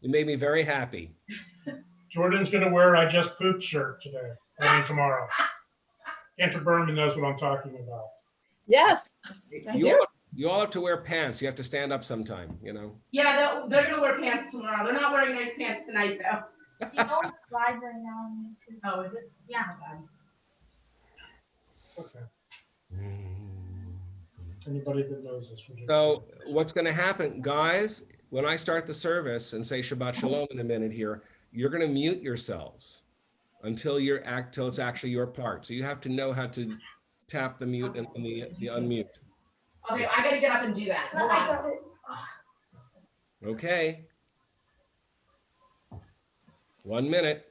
You made me very happy. Jordan's going to wear I Just Pooped shirt today. Tomorrow. Cantor Berman knows what I'm talking about. Yes, I do. You all have to wear pants. You have to stand up sometime, you know. Yeah, they're going to wear pants tomorrow. They're not wearing nice pants tonight, though. You know it's live right now on YouTube. Oh, is it? Yeah. Okay. Anybody that knows this. So what's going to happen, guys, when I start the service and say Shabbat Shalom in a minute here, you're going to mute yourselves until it's actually your part. So you have to know how to tap the mute and the unmute. Okay, I got to get up and do that. Hold on. Okay. 1 minute.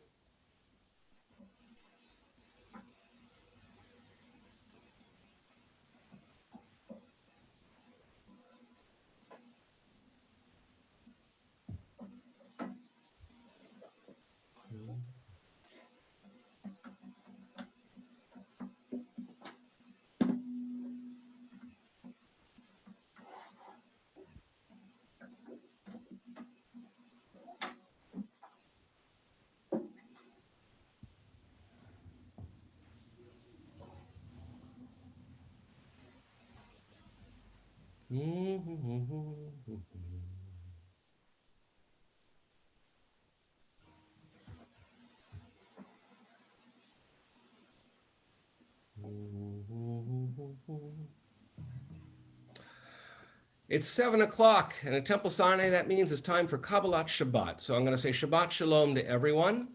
It's 7 o'clock, and at Temple Sinai, that means it's time for Kabbalat Shabbat. So I'm going to say Shabbat Shalom to everyone,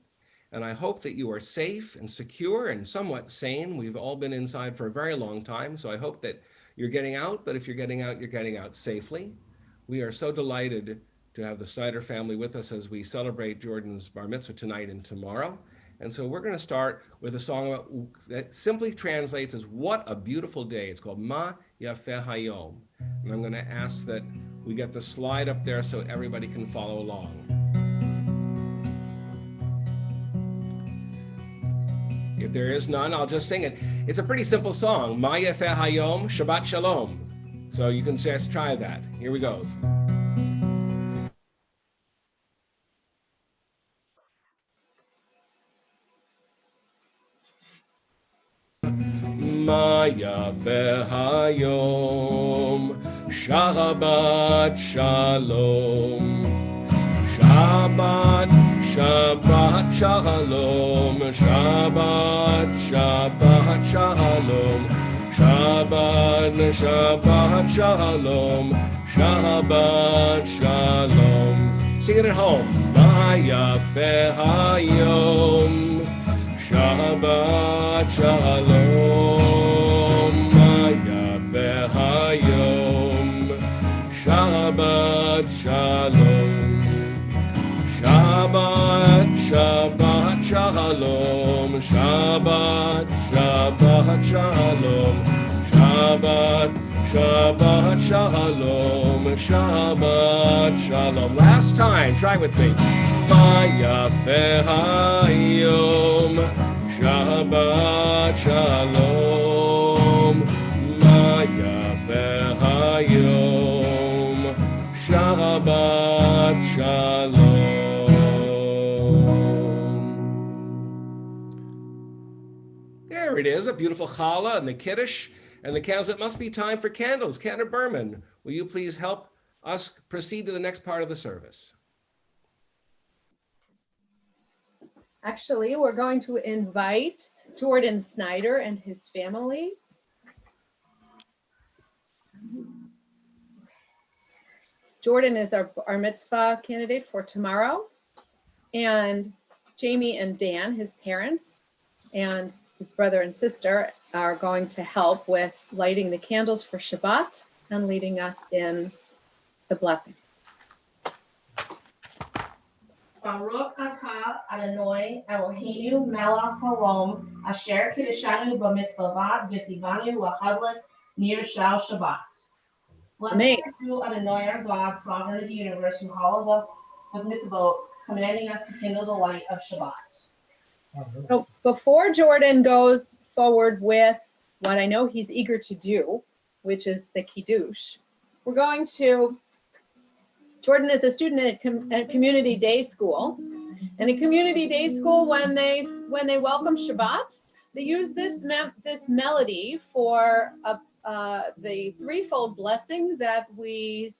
and I hope that you are safe and secure and somewhat sane. We've all been inside for a very long time, so I hope that you're getting out, but if you're getting out safely. We are so delighted to have the Snyder family with us as we celebrate Jordan's bar mitzvah tonight and tomorrow. And so we're going to start with a song that simply translates as "What a Beautiful Day." It's called Ma Yafeh Hayom. And I'm going to ask that we get the slide up there so everybody can follow along. If there is none, I'll just sing it. It's a pretty simple song. Ma Yafeh Hayom, Shabbat Shalom. So you can just try that. Here we go. Ma Yafeh Hayom, Shabbat Shalom, Shabbat, Shabbat Shalom, Shabbat, Shabbat Shalom, Shabbat, Shabbat Shalom, Shabbat Shalom. Sing it at home. Ma Yafeh Hayom, Shabbat Shalom, Ma Yafeh Hayom, Shabbat Shalom, Shabbat, Shabbat Shalom, Shabbat, Shabbat Shalom, Shabbat, Shabbat Shalom, Shabbat Shalom. Last time, try with me. Ma Yafeh Hayom, Shabbat Shalom, Ma Yafeh Hayom, Shabbat Shalom. There it is, a beautiful challah and the kiddush and the candles. It must be time for candles. Cantor Berman, will you please help us proceed to the next part of the service? Actually, we're going to invite Jordan Snyder and his family. Jordan is our mitzvah candidate for tomorrow. And Jamie and Dan, his parents, and his brother and sister are going to help with lighting the candles for Shabbat and leading us in the blessing. Baruch atah Adonai Eloheinu melech haolam asher kiddushanu b'mitzvot v'tzivanu l'chadlik nir shal Shabbat. Blessed are you, Adonai, our God, sovereign of the universe, who calls us with mitzvot, commanding us to kindle the light of Shabbat. So before Jordan goes forward with what I know he's eager to do, which is the kiddush, we're going to Jordan is a student at Community Day School. And in Community Day School, when they welcome Shabbat, they use this melody for the threefold blessing that we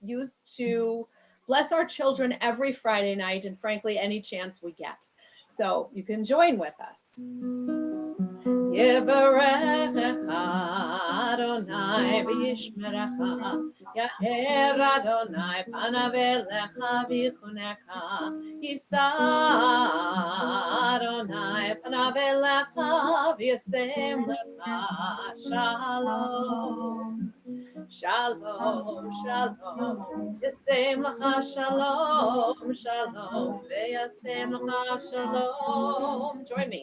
use to bless our children every Friday night, and frankly, any chance we get. So you can join with us. Yevarechecha Adonai v'yishmerecha, Ya'er Adonai panav elecha v'yichunecha, Yisa Adonai panav elecha v'yasem lecha shalom. Shalom, shalom, yasem lecha shalom, shalom, v'yasem lecha shalom. Join me.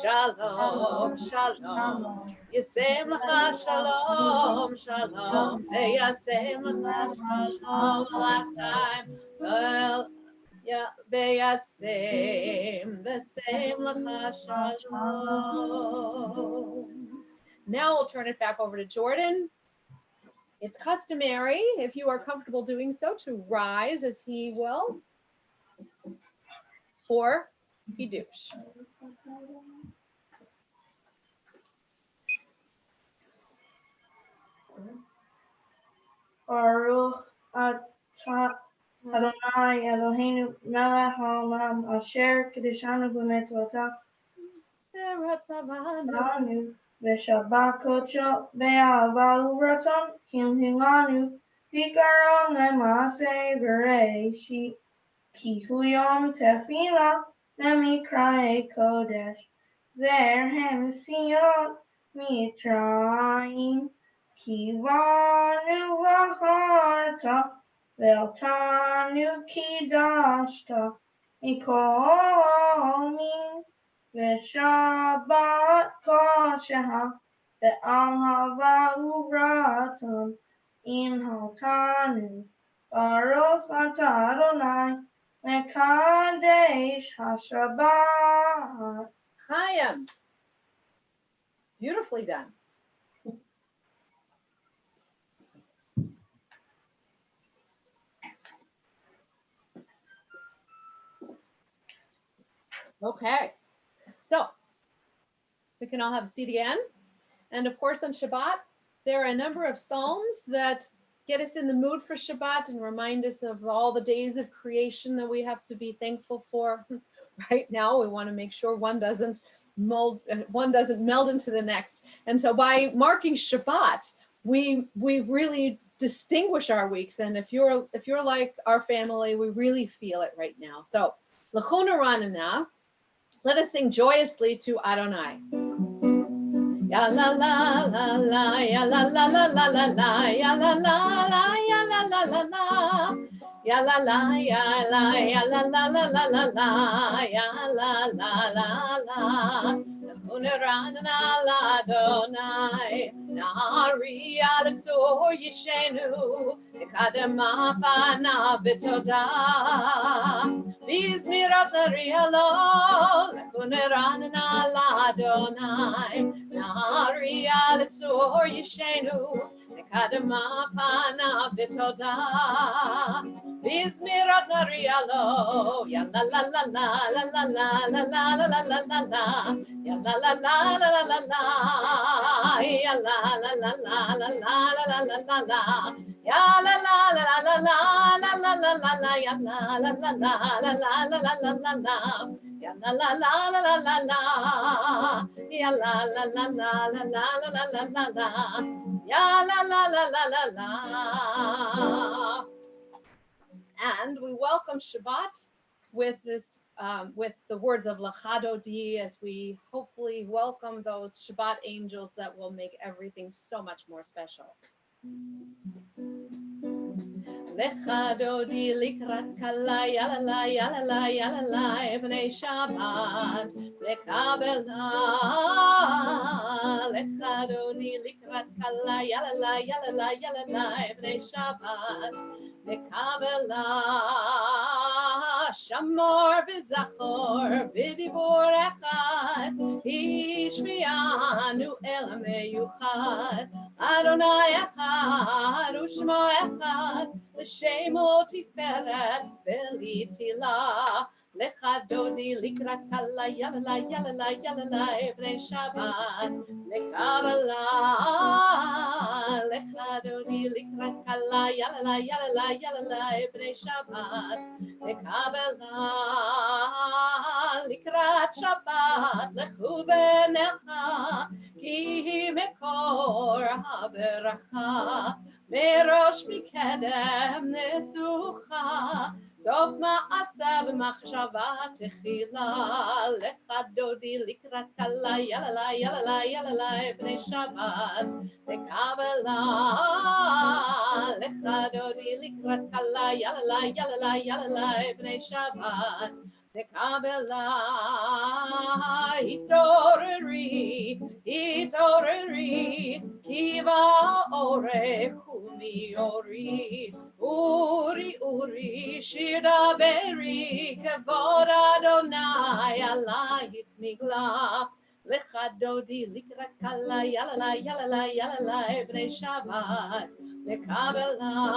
Shalom, shalom, yasem lecha shalom, shalom, v'yasem lecha shalom. Last time, well, yeah, v'yasem, the same lecha shalom. Now we'll turn it back over to Jordan. It's customary, if you are comfortable doing so, to rise as he will, or Hidush. Baruch atah Adonai Eloheinu melech haolam asher kiddushanu b'mitzvotav anu v'shabbat kodsho ve'ahava u'ratzon kimhilanu zikaron le'maaseh bereishit ki hu yom tefillah le'mikra'e kodesh zer hem sion mitzrayim Kivanu v'acharta ve'otanu kidashta mikol min v'shabbat kosheha ve'ahava u'ratzon imhaltanu Baruch atah Adonai mekadesh haShabbat. Chaim. Beautifully done. Okay, so we can all have a seat again. And of course, on Shabbat, there are a number of psalms that get us in the mood for Shabbat and remind us of all the days of creation that we have to be thankful for. Right now, we want to make sure one doesn't meld into the next. And so by marking Shabbat, we really distinguish our weeks. And if you're like our family, we really feel it right now. So L'chona Ranana, let us sing joyously to Adonai. Ya la la la la, ya la la la la la la, ya la la la, ya la la la la, ya la la, ya la, ya la la la la la la, ya la la la la. L'chona Ranana l'Adonai, na'ari al'tzor yishenu, nekadema panav b'todah. V'yizmirat l'ri'alo, l'chona Ranana l'Adonai, na'ari al'tzor yishenu, nekadema panav b'todah. V'yizmirat l'ri'alo, ya la la la la la la la la la la la la la la, ya la la la la la la la, ya la la la la la la la la la la la, ya la la la la la la la la la la la, ya la la la la la la la la la la la, ya la la la la la la la, ya la la la la la la la la la la, ya la la la la la la. And we welcome Shabbat with this, with the words of L'chadodi, as we hopefully welcome those Shabbat angels that will make everything so much more special. L'chadodi likrat kala yalala yalala yalala ebnei Shabbat lekabela. L'chadodi likrat kala yalala yalala yalala ebnei Shabbat lekabela. Shamor v'zachor v'dibor echad ishmianu el meyuchad Adonai echad u'shmo echad l'shemo tiferet v'litila lecha dodi likrat kala yalala yalala yalala bnei Shabbat lekabala lecha dodi likrat kala yalala yalala yalala bnei Shabbat lekabala likrat Shabbat lechu b'necha ki mekor haberacha merosh mikedem nesucha סוף מעשה במחשבה תחילה לך דודי לקראת קלה יאללה יאללה יאללה בני שבת לקבלה לך דודי לקראת קלה יאללה יאללה יאללה בני שבת לקבלה התעוררי התעוררי כי באורך ומיורי אורי אורי שיר דברי כבוד אדוני עלייך נגלה לך דודי לקראת קלה יאללה יאללה יאללה בני שבת לקבלה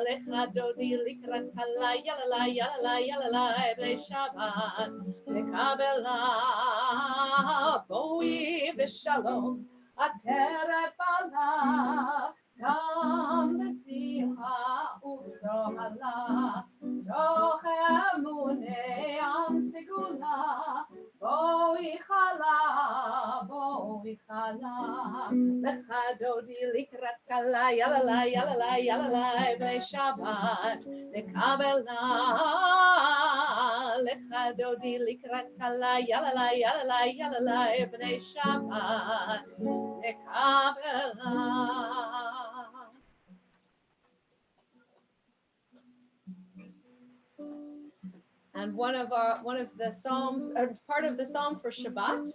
לך דודי לקראת קלה יאללה יאללה יאללה בני שבת לקבלה בואי בשלום עטרת בעלה גם לשיחה וצוהלה תוך אמוני עם סגולה בואי חלה לך דודי לקראת קלה יאללה יאללה יאללה בני שבת לקבלה לך דודי לקראת קלה יאללה יאללה יאללה בני שבת לקבלה. And one of the psalms, or part of the psalm for Shabbat,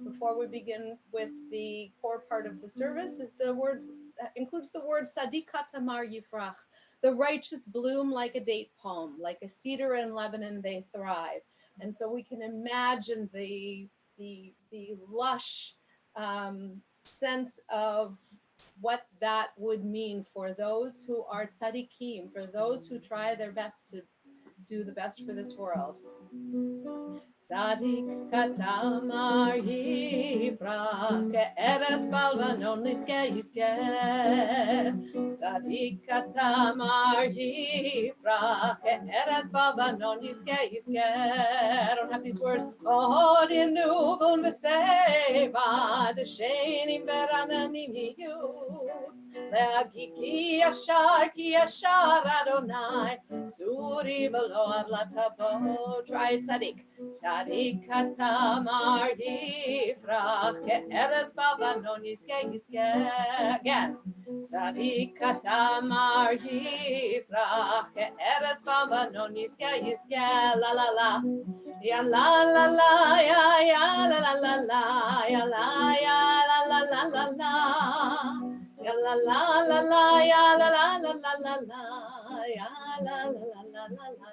before we begin with the core part of the service, is the words includes the word Tzaddik Tamar Yifrach. The righteous bloom like a date palm, like a cedar in Lebanon, they thrive. And so we can imagine the lush sense of what that would mean for those who are tzaddikim, for those who try their best to do the best for this world. Tzaddik katamar yifrach ke'eretz balvanon liskeh yizkeh. Tzaddik katamar yifrach ke'eretz balvanon liskeh yizkeh. I don't have these words. Oh, dinuvun v'seva d'shenim v'rananim yiyu. Le'agi ki yashar Adonai tzuri v'lo avlatavo. Try it, tzaddik. Tzaddik katamar yifrach ke'eretz balvanon yizkeh yizkeh. Again. Tzaddik katamar yifrach ke'eretz balvanon yizkeh yizkeh. La la la. Ya la la la ya ya la la la la ya la ya la la la la la. Ya la la la la ya la la la la la la ya la la la la la la.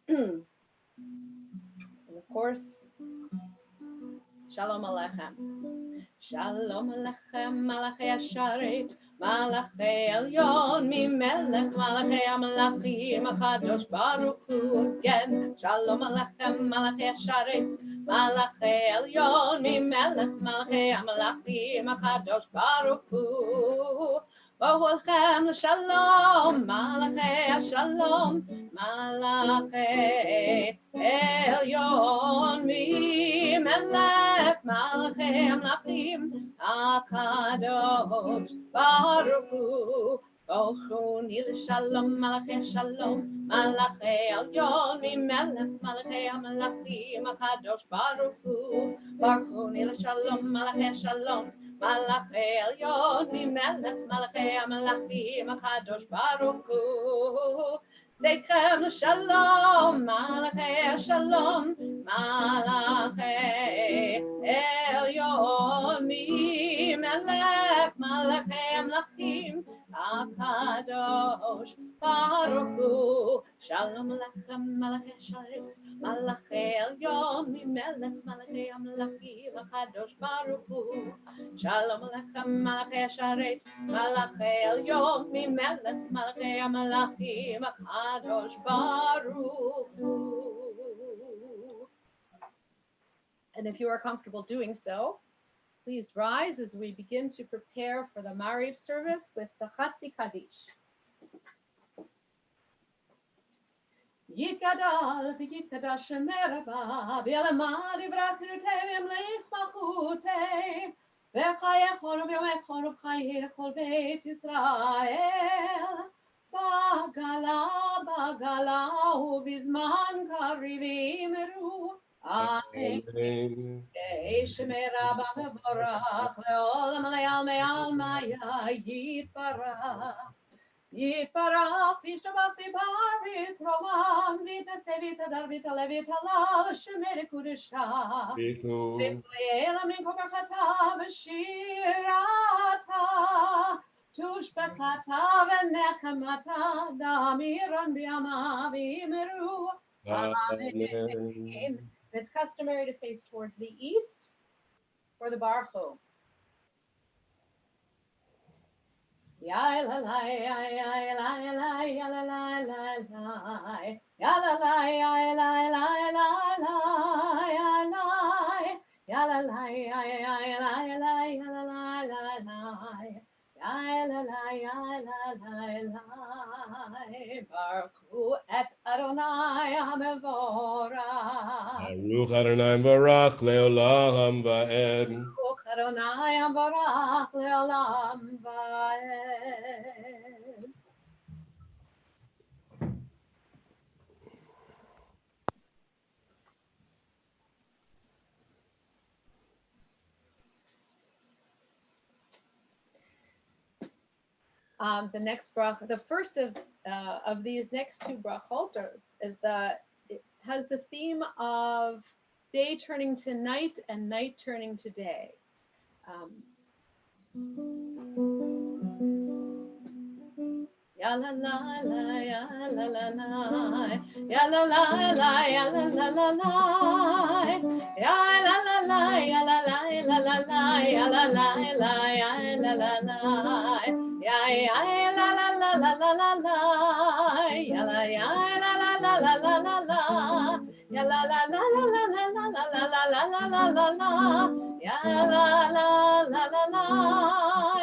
And of course, Shalom Aleichem. Shalom Aleichem, Malachei Asharet, Malachei Elyon, Mimelech, Malachei Amalachim, HaKadosh Baruch Hu again. Shalom Aleichem, Malachei Asharet, Malachei Elyon, Mimelech, Malachei Amalachim, HaKadosh Baruch Hu. Boholchem l'shalom, Malachei Shalom, Malachei Elyon, Mimelech, Malachei Amlachim, HaKadosh Baruch Hu. Bochuni l'shalom, Malachei Shalom, Malachei Elyon, Mimelech, Malachei Amlachim, HaKadosh Baruch Hu. Bochuni l'shalom, Malachei Shalom, Malachei Elyon, Mimelech, Malachei Amalachim, HaKadosh Baruch Hu. Zeichem l'shalom, Malachei Shalom, Malachei Elyon, Mimelech, melech malachei amlachim HaKadosh Baruch Hu. Shalom Alechem Malachei Sharet Malachei Elyon Melech Malachei Amlachim HaKadosh Baruch Hu. Shalom Alechem Malachei Sharet Malachei Elyon Melech Malachei Amlachim HaKadosh Baruch Hu. And if you are comfortable doing so, please rise as we begin to prepare for the Mariv service with the Chatzi Kaddish. Yikadal v'yikadash meraba v'yalamad yivrakirutei v'yamleich malchutei v'chayechon v'yomechon v'chayir chol beit Yisrael bagala bagala u'bizman karivim eru Amen. Shemera b'vorach le'olam le'almei almaya yitbarach Yitbarach v'yishtabach v'bar v'yitromam v'yitnaseh v'yitadar v'yitaleh v'yitalal shemere kudesha v'yitle'ela min kol barchata v'shirata tushbekata v'nechamata damiran b'yama v'imeru Amen. It's customary to face towards the east for the barcho. Ya la la ya la la la ya la la la la ya la la ya la la la la ya la ya la la ya la la la ya la la la la ya la la ya la la la Baruch et Adonai HaMevorach Baruch Adonai Barach Leolam Va'ed. Baruch Adonai HaMevorach Leolam Va'ed. The next bracha, the first of these next two brachot it has the theme of day turning to night and night turning to day. Ya la la la ya la la la ya la la la ya la la la la ya la la la ya la la la la la ya la la la ya la la la ya la la la la la la la ya la la la la la la la la ya la la la la la la la la la la la la la la la ya la la la la la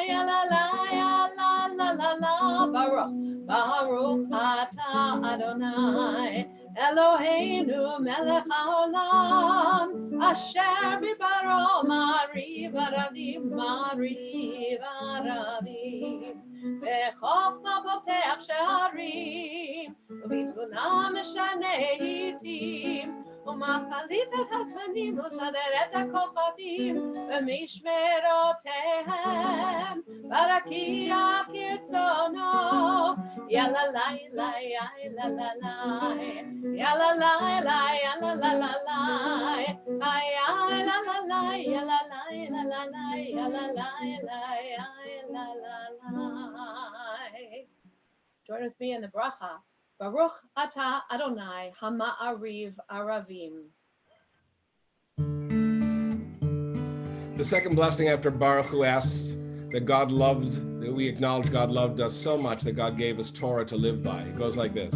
ya la la ya la la la la Baruch Baruch Ata Adonai Eloheinu Melech HaOlam Asher Bibaro Mariv Aravim Mariv Aravim Bechokma Poteach She'arim Ubitbuna Meshane Hitim ומחליף את הזמנים וסדר את הכוכבים במשמרותיהם ברקיע כרצונו יאללה לילה יאללה לילה יאללה לילה יאללה לילה יאללה לילה יאללה לילה Join with me in the bracha. Baruch Ata Adonai Hama'ariv Aravim. The second blessing after Baruch Hu asks that God loved, that we acknowledge God loved us so much that God gave us Torah to live by. It goes like this.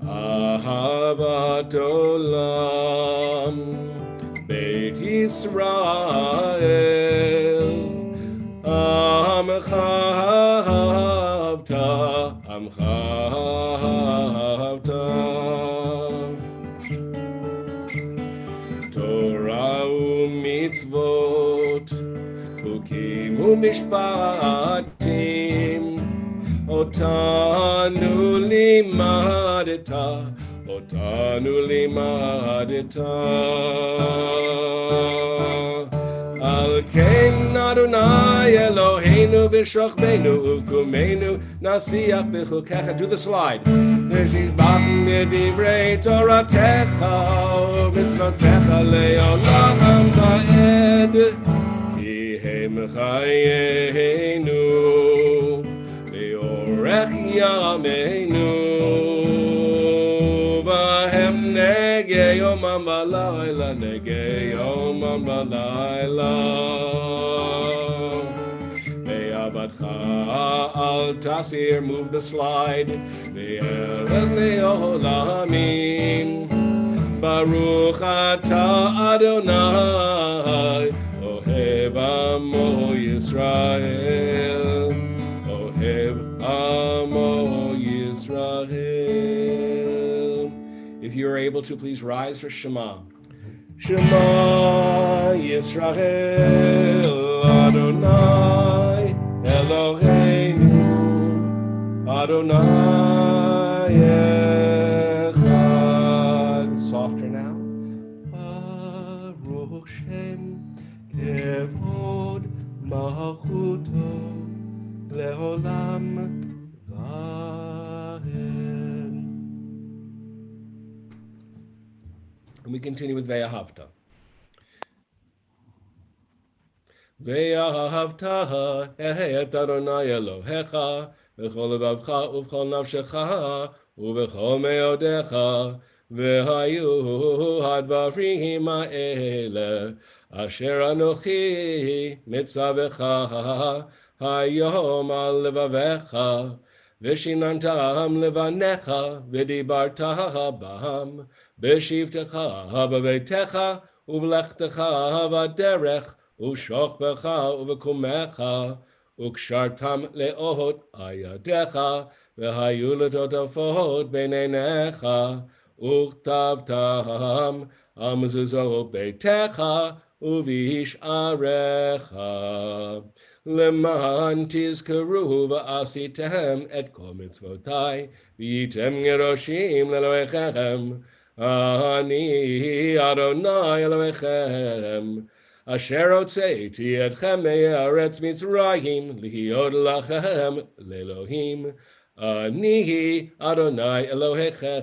Ahavat Olam Beit Yisrael Amcha Amcha Torah u'mitzvot Hukim u'mishpatim Otanu limadeta Al ken Adonai Eloheinu b'shochbeinu u'kumenu nasiach b'chukecha. Do the slide. ושתבח בדברי תורתך ומצוותיך לעולם ועד, כי הם חיינו לאורך ימינו, והם נגי יומם ולילה, נגי יומם ולילה. ועבדך אל תסיר, move the slide, וארץ לעולמים. ברוך אתה אדוני, אוהב עמו ישראל, אוהב עמו ישראל. If you are able to, please rise for Shema. Shema Yisrael Adonai Eloheinu Adonai Echad. Softer now. Baruch Shem Kevod Malchuto Leolam Vahem. And we continue with Ve'ahavta. Ve'ahavta et Adonai Elohecha v'chol levavcha uv'chol nafshecha uv'chol meodecha v'hayu hadvarim ha'ele asher anochi mitzavecha hayom al levavecha v'shinantam levanecha v'dibarta bam b'shivtecha b'veitecha uv'lechtecha v'derech ושוכבך ובקומך, וקשרתם לאות הידיך, והיו לטוטפות בין עיניך, וכתבתם על מזוזות ביתך ובשעריך. למען תזכרו ועשיתם את כל מצוותיי, והייתם גירושים לאלוהיכם, אני אדוני אלוהיכם. אשר הוצאתי אתכם מארץ מצרים, להיות לכם לאלוהים, אני אדוני אלוהיכם.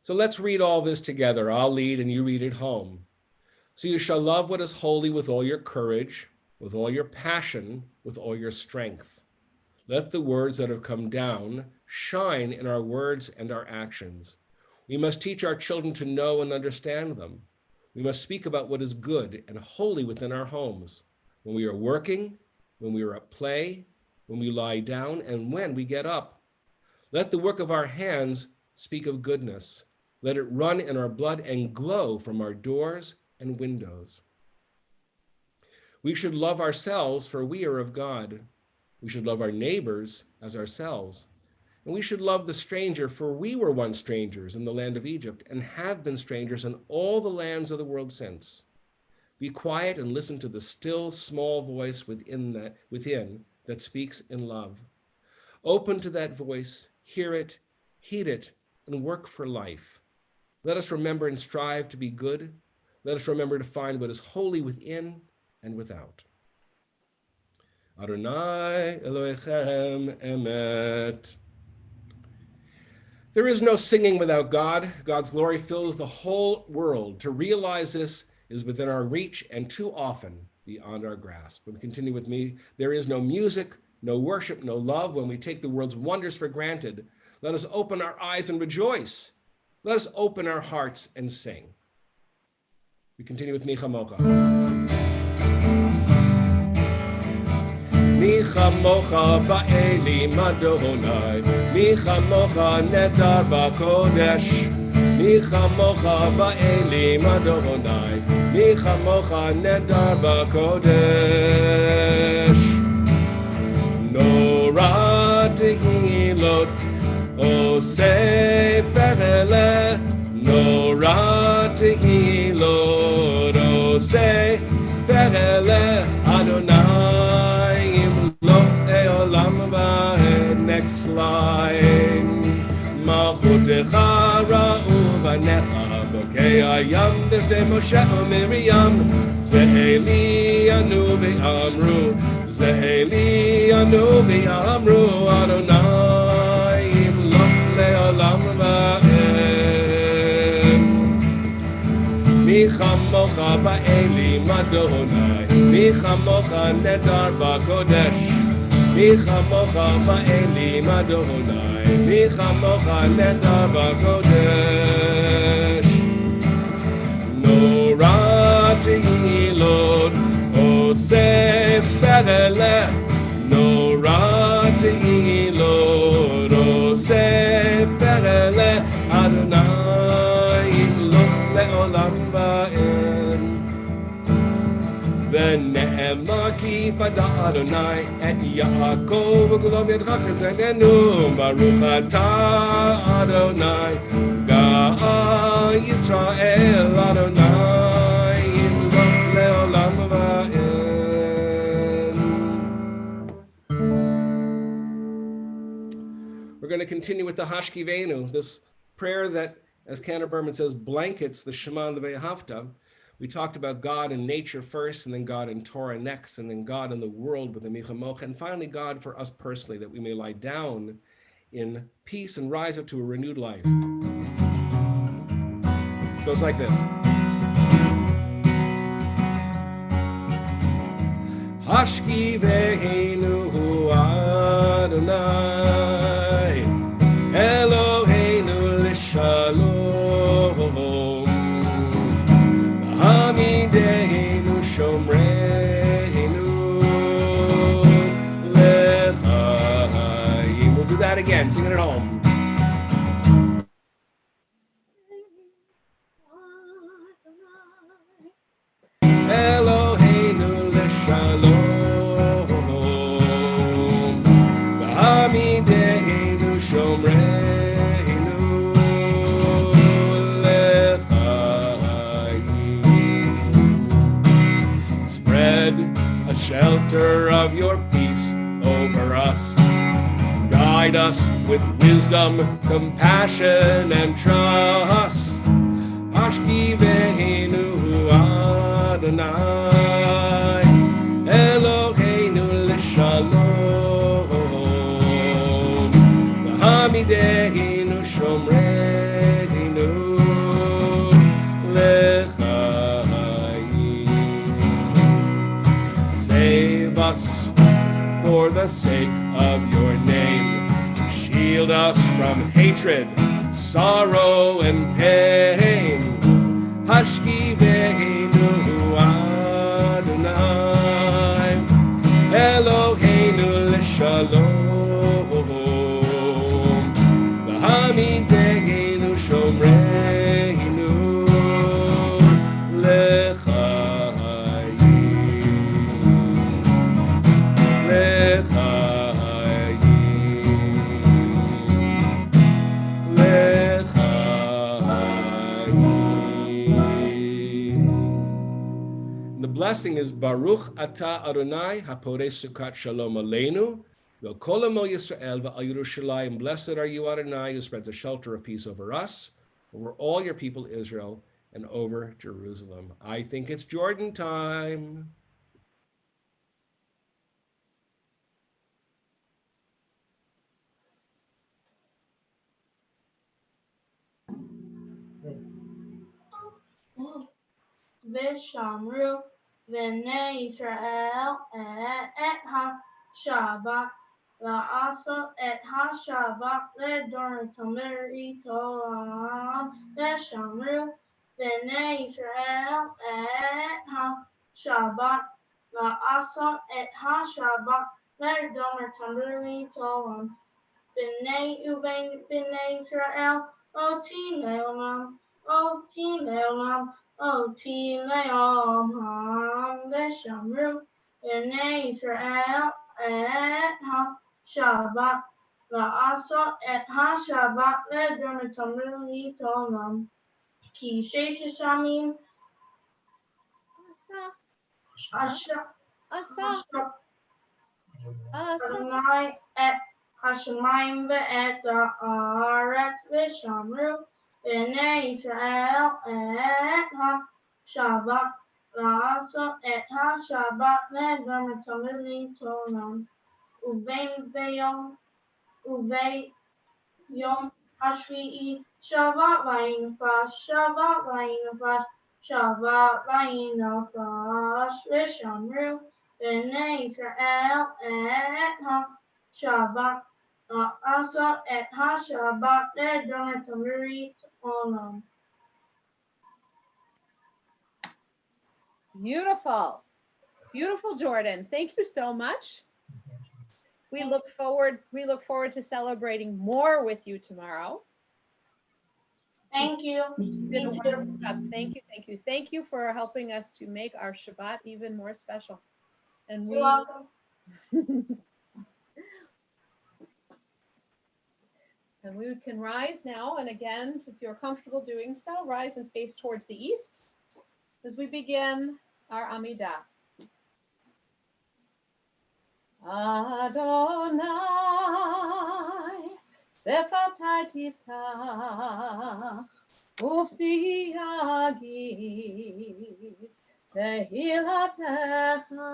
So let's read all this together. I'll lead and you read it home. So you shall love what is holy with all your courage, with all your passion, with all your strength. Let the words that have come down shine in our words and our actions. We must teach our children to know and understand them. We must speak about what is good and holy within our homes, when we are working, when we are at play, when we lie down, and when we get up. Let the work of our hands speak of goodness. Let it run in our blood and glow from our doors and windows. We should love ourselves, for we are of God. We should love our neighbors as ourselves. And we should love the stranger, for we were once strangers in the land of Egypt and have been strangers in all the lands of the world since. Be quiet and listen to the still small voice within that speaks in love. Open to that voice, hear it, heed it, and work for life. Let us remember and strive to be good. Let us remember to find what is holy within and without. Adonai Elohechem Emet. There is no singing without God. God's glory fills the whole world. To realize this is within our reach and too often beyond our grasp. But continue with me. There is no music, no worship, no love when we take the world's wonders for granted. Let us open our eyes and rejoice. Let us open our hearts and sing. We continue with Micha Mocha. מי כמוך באלים אדוני, מי כמוך נדר בקודש, מי כמוך באלים אדוני, מי כמוך נדר בקודש. נורא תהילות עושה פלא, נורא תהילות עושה פלא, אדוני. Next line. Malchutech ראו בניך, בוקי הים בפני משה ומרים. זה אלי ענו ואמרו, זה אלי ענו ואמרו, אדוני chamocha ba'elim Adonai, mi chamocha nedar b'kodesh. Mi chamocha ba'elim Adonai, mi chamocha nedar b'kodesh. Nora tehilot osef bereleh, Nora tehilot osef bereleh, Adonai yimlok le'olam va'em. V'ne'emar ki fada Adonai et Yaakov v'kulom yadcha k'tenenu, Baruch atah Adonai Ga'al Yisrael Adonai yimlok le'olam va'em. We're going to continue with the Hashkivenu, this prayer that, as Cantor Berman says, blankets the Shema and the Ve'ahavta. We talked about God and nature first, and then God and Torah next, and then God in the world with the Michamocha, and finally God for us personally, that we may lie down in peace and rise up to a renewed life. It goes like this. Hashkivenu Adonai Eloheinu l'shalom Hamideinu shomreinu lechayim. We'll do that again. Sing it at home. Eloheinu l'shalom Hamideinu shomreinu lechayim. Spread a shelter of your peace over us. Guide us with wisdom, compassion, and trust. Hashkivenu Adonai Eloheinu l'shalom Hamideinu shomreinu lechayim. Save us for the sake of your name. Shield us from hatred, sorrow, and pain. Hashkivenu Adonai Eloheinu l'shalom V'hamideinu shomreinu lechayim. The blessing is Baruch Atah Adonai Haporei Sukkot Shalom Aleinu V'Kol Amo Yisrael V'Al Yerushalayim. Blessed are you, Adonai, who spreads a shelter of peace over us, over all your people Israel, and over Jerusalem. I think it's Jordan time. V'shamru v'nei Yisrael et ha-Shabbat la'asot et ha-Shabbat ledor tamiri tolam. V'shamru v'nei Yisrael et ha-Shabbat la'asot et ha-Shabbat ledor tamiri tolam. B'nei Israel oti leolam, oti leolam, oti leolam. V'shamru b'nei Israel et ha-Shabbat la'asot et ha-Shabbat ledor tamiri tolam. Ki sheish shamim asher Adonai et Hashemayim ve'et haaretz v'shamru b'nei Yisrael et ha-Shabbat la'asot et ha-Shabbat ledor tamiri tolam. Uve'yom hashvi'i Shabbat vayinfash Shabbat vayinofash v'shamru b'nei Yisrael et ha-Shabbat asa et ha-Shabbat le'adonai tamirit olam. Beautiful. Beautiful, Jordan. Thank you so much. We look forward to celebrating more with you tomorrow. Thank you. It's been a wonderful job. Thank you, thank you. Thank you for helping us to make our Shabbat even more special. And You're welcome. and we can rise now. And again, if you're comfortable doing so, rise and face towards the east as we begin our Amidah. Adonai, Sefatai Tiftach, Ufi Yagid, Tehilatecha.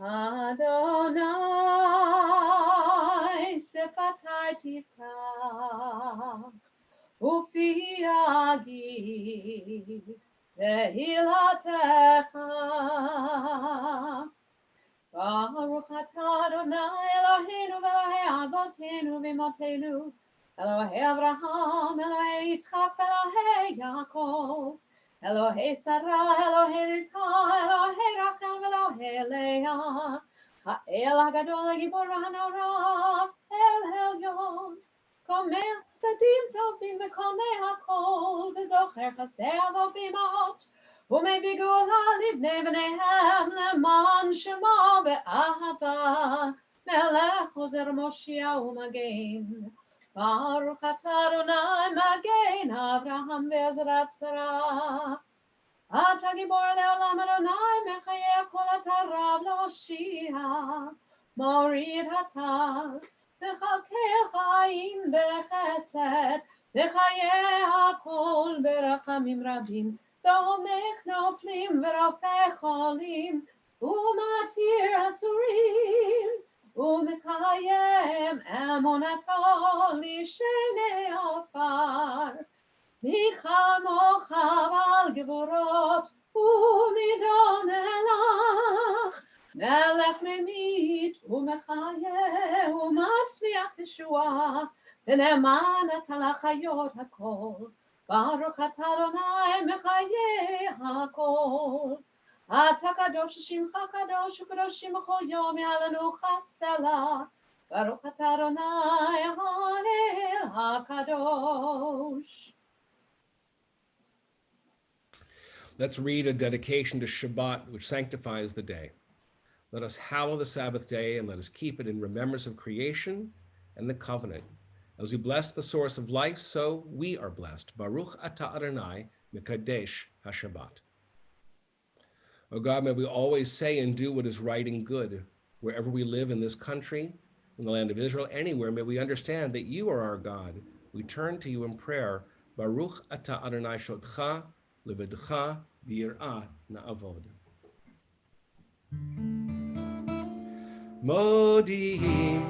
Adonai, Sefatai Tiftach, Ufi Yagid, Tehilatecha. Baruch atah Adonai Eloheinu v'Elohei Avotenu v'Imotenu, Elohei Avraham, Elohei Yitzchak, Elohei Yaakov, Elohei Sarah, Elohei Rivka, Elohei Rachel, v'Elohei Leah, Ha'el HaGadol HaGibor HaNorah, El Elyon, Komeh Tzadim Tovim v'Konei HaKol, v'Zocher Chasdei Avot v'Imot, ומביגולה לבני בניהם למען שמו באהבה, מלך עוזר מושיע ומגן. ברוך אתה אדוני מגן אברהם ועזרת שרה. אתה גיבור לעולם אדוני מחיה כל אתה רב להושיע. מוריד הטל מחלקי חיים בחסד, וחיי הכל ברחמים רבים. תומך נופלים ורופא חולים, ומתיר אסורים, ומקיים אמונתו לשני עפר. מי כמוך בעל גבורות, ומידון מלך, מלך ממית ומחיה, ומצמיח ישועה, ונאמן אתה לחיות הכל. ברוך אתה אדוני מחיה הכל. אתה קדוש שמך קדוש וקדושים בכל יום יעלנו חסלה. ברוך אתה אדוני האל הקדוש. Let's read a dedication to Shabbat, which sanctifies the day. Let us hallow the Sabbath day and let us keep it in remembrance of creation and the covenant. As we bless the source of life, so we are blessed. Baruch atah Adonai mekadesh haShabbat. Oh God, may we always say and do what is right and good. Wherever we live in this country, in the land of Israel, anywhere, may we understand that you are our God. We turn to you in prayer. Baruch atah Adonai shotcha levedcha v'yirah na'avod. Modim,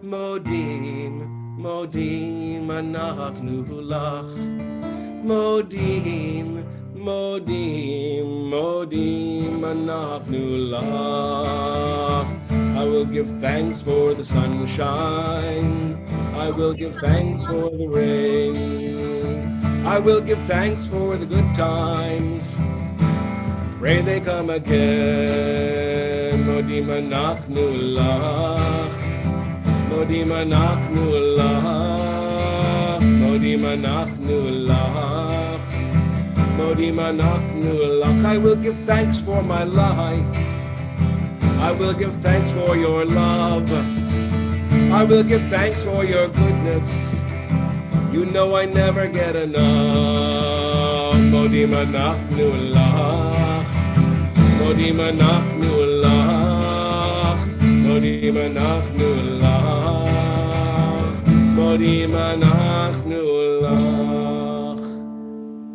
modim, modim אנחנו לך. modim, modim, modim אנחנו לך. I will give thanks for the sunshine. I will give thanks for the rain. I will give thanks for the good times. Pray they come again. modim אנחנו לך. modim אנחנו לך. modim אנחנו לך. modim אנחנו לך. I will give thanks for my life. I will give thanks for your love. I will give thanks for your goodness. You know I never get enough. modim אנחנו לך. modim אנחנו לך. modim אנחנו לך. modim אנחנו לך.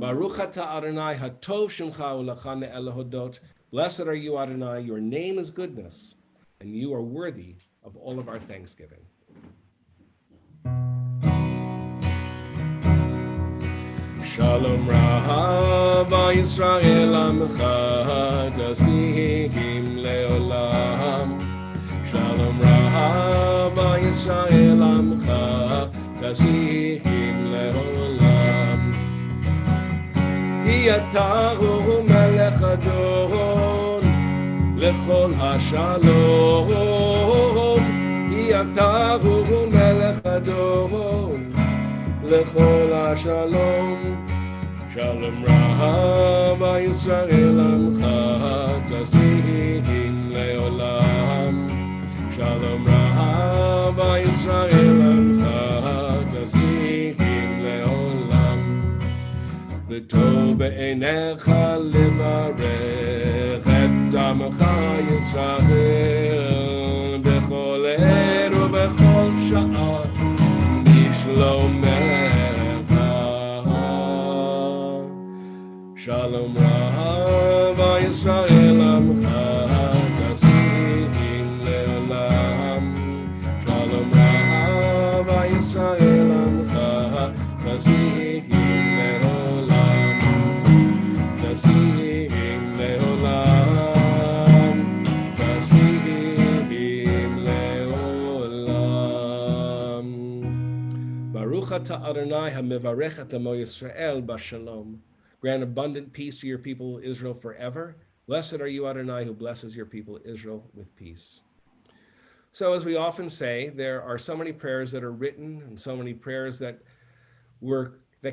Baruch atah Adonai hatov shemcha u'lecha ne'el hodot. Blessed are you, Adonai, your name is goodness, and you are worthy of all of our thanksgiving. Shalom Rahava Yisrael Amcha Tasihim Leolam. Shalom Rahava Yisrael Amcha Tasihim Leolam. Ki Atahu Melech Adon Lechol HaShalom. Ki Atahu Melech Adon Lechol HaShalom. Shalom Rahava Yisrael Amcha Tasihim Leolam. Shalom Rahava Yisrael Amcha Tasihim Leolam. V'tov be'einecha levarech et amcha Yisrael b'chol עת ובכל שעה בשלומך. Shalom Rahava Yisrael Amcha Tasihim Leolam. Shalom Rahava Yisrael Amcha Tasihim Leolam. Tasihim Leolam. Tasihim Leolam. Baruch atah Adonai hamivarech et amo Yisrael b'shalom. Grant abundant peace to your people Israel forever. Blessed are you, Adonai, who blesses your people Israel with peace. So as we often say, there are so many prayers that are written and so many prayers that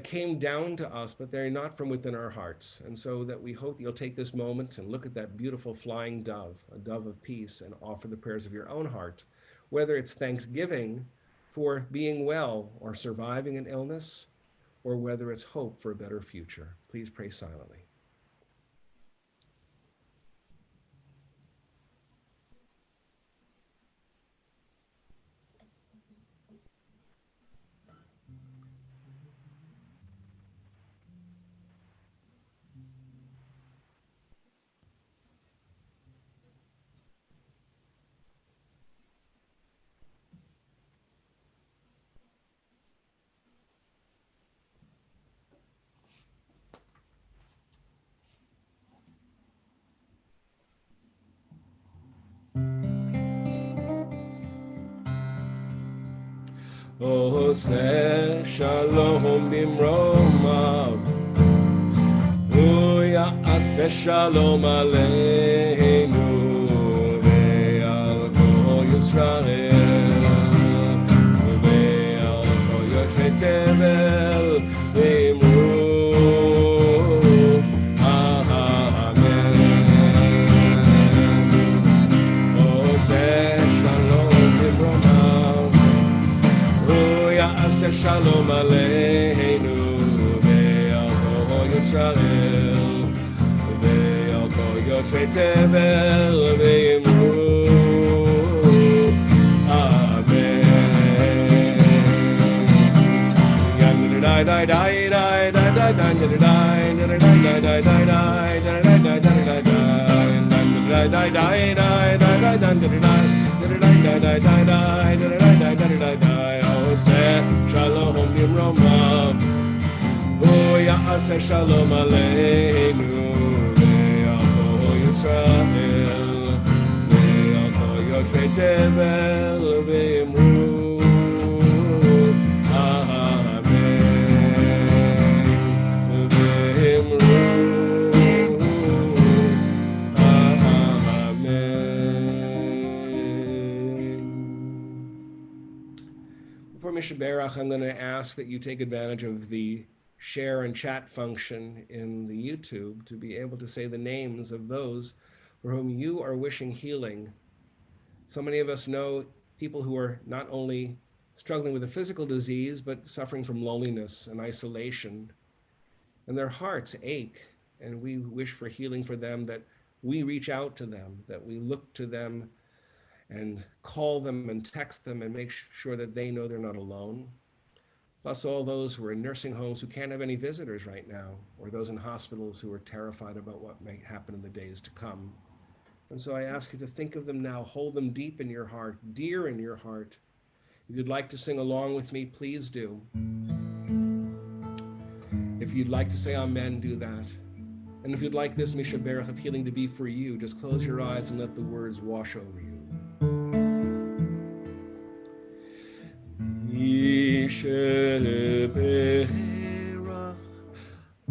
came down to us, but they're not from within our hearts. And so that we hope that you'll take this moment and look at that beautiful flying dove, a dove of peace, and offer the prayers of your own heart, whether it's thanksgiving for being well or surviving an illness, or whether it's hope for a better future. Please pray silently. Oseh shalom bimromav, hu ya'aseh shalom aleinu ve'al kol Yisrael ve'al kol yoshvei tevel v'imru amen. Oseh shalom bimromav, Ya'aseh shalom aleinu ve'al kol Yisrael ve'al kol yoshvei tevel v'imru amen. Dai dai dai dai dai dai dai dai dai dai dai dai dai. Oseh shalom bimromav, hu ya'aseh shalom aleinu ve'al kol Yisrael ve'al kol yoshvei tevel v'imru amen. V'imru amen. Before Misha Berach, I'm going to ask that you take advantage of the share and chat function in the YouTube to be able to say the names of those for whom you are wishing healing. So many of us know people who are not only struggling with a physical disease, but suffering from loneliness and isolation. And their hearts ache, and we wish for healing for them, that we reach out to them, that we look to them and call them and text them and make sure that they know they're not alone. Plus all those who are in nursing homes who can't have any visitors right now, or those in hospitals who are terrified about what may happen in the days to come. And so I ask you to think of them now, hold them deep in your heart, dear in your heart. If you'd like to sing along with me, please do. If you'd like to say amen, do that. And if you'd like this Mishaberach of healing to be for you, just close your eyes and let the words wash over you. Mishaberach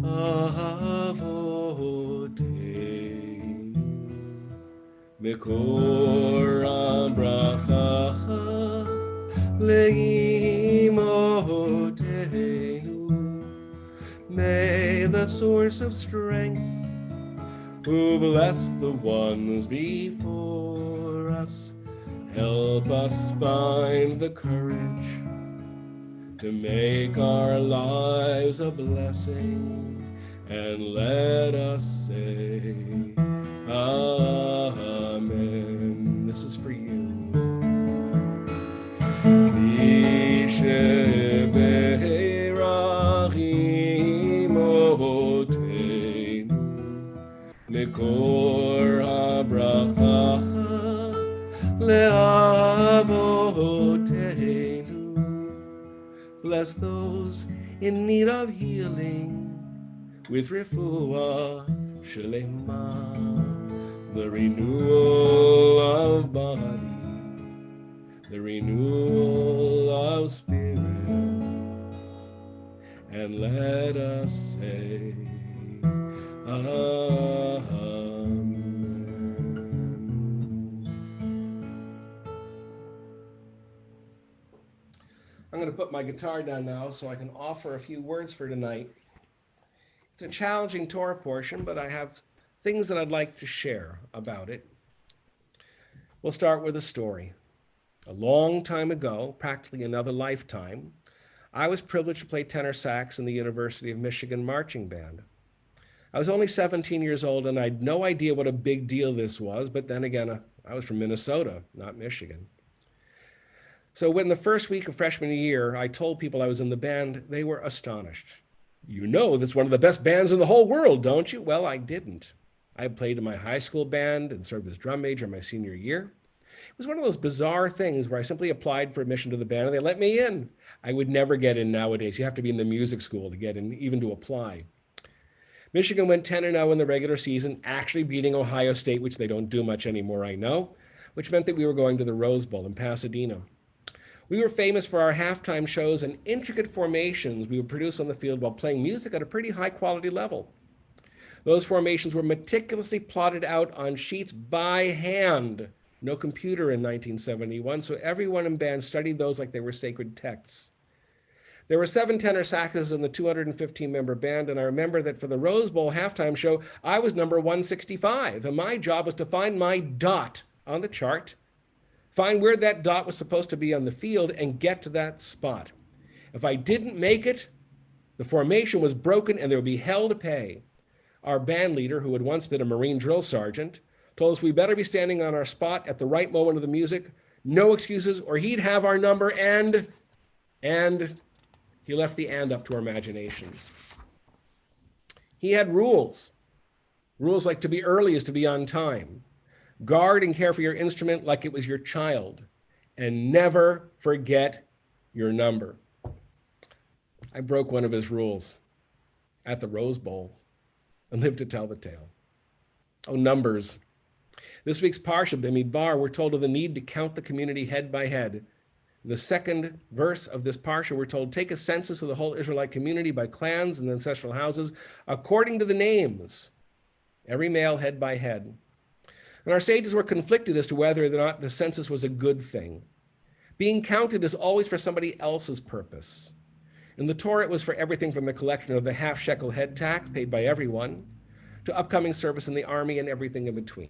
avoteinu Mekor habracha leimotenu. May the source of strength, who bless the ones before us, help us find the courage to make our lives a blessing, and let us say amen. This is for you. Mikor habracha leavotenu. Bless those in need of healing with refuah shelema, the renewal of body, the renewal of spirit, and let us say amen. I'm going to put my guitar down now so I can offer a few words for tonight. It's a challenging Torah portion, but I have things that I'd like to share about it. We'll start with a story. A long time ago, practically another lifetime, I was privileged to play tenor sax in the University of Michigan marching band. I was only 17 years old and I had no idea what a big deal this was, but then again, I was from Minnesota, not Michigan. So when the first week of freshman year, I told people I was in the band, they were astonished. You know, that's one of the best bands in the whole world, don't you? Well, I didn't. I played in my high school band and served as drum major my senior year. It was one of those bizarre things where I simply applied for admission to the band and they let me in. I would never get in nowadays. You have to be in the music school to get in, even to apply. Michigan went 10-0 in the regular season, actually beating Ohio State, which they don't do much anymore, I know, which meant that we were going to the Rose Bowl in Pasadena. We were famous for our halftime shows and intricate formations we would produce on the field while playing music at a pretty high quality level. Those formations were meticulously plotted out on sheets by hand. No computer in 1971, so everyone in band studied those like they were sacred texts. There were 7 tenor saxes in the 215-member band, and I remember that for the Rose Bowl halftime show, I was number 165, and my job was to find my dot on the chart, find where that dot was supposed to be on the field, and get to that spot. If I didn't make it, the formation was broken and there would be hell to pay. Our band leader, who had once been a Marine drill sergeant, told us we better be standing on our spot at the right moment of the music, no excuses, or he'd have our number, and he left the and up to our imaginations. He had rules. Rules like to be early is to be on time. Guard and care for your instrument like it was your child, and never forget your number. I broke one of his rules at the Rose Bowl and lived to tell the tale. Oh, numbers. This week's Parsha, Bimidbar, we're told of the need to count the community head by head. In the second verse of this Parsha, we're told, take a census of the whole Israelite community by clans and ancestral houses, according to the names, every male head by head. And our sages were conflicted as to whether or not the census was a good thing. Being counted is always for somebody else's purpose. In the Torah, it was for everything from the collection of the half-shekel head tax paid by everyone to upcoming service in the army and everything in between.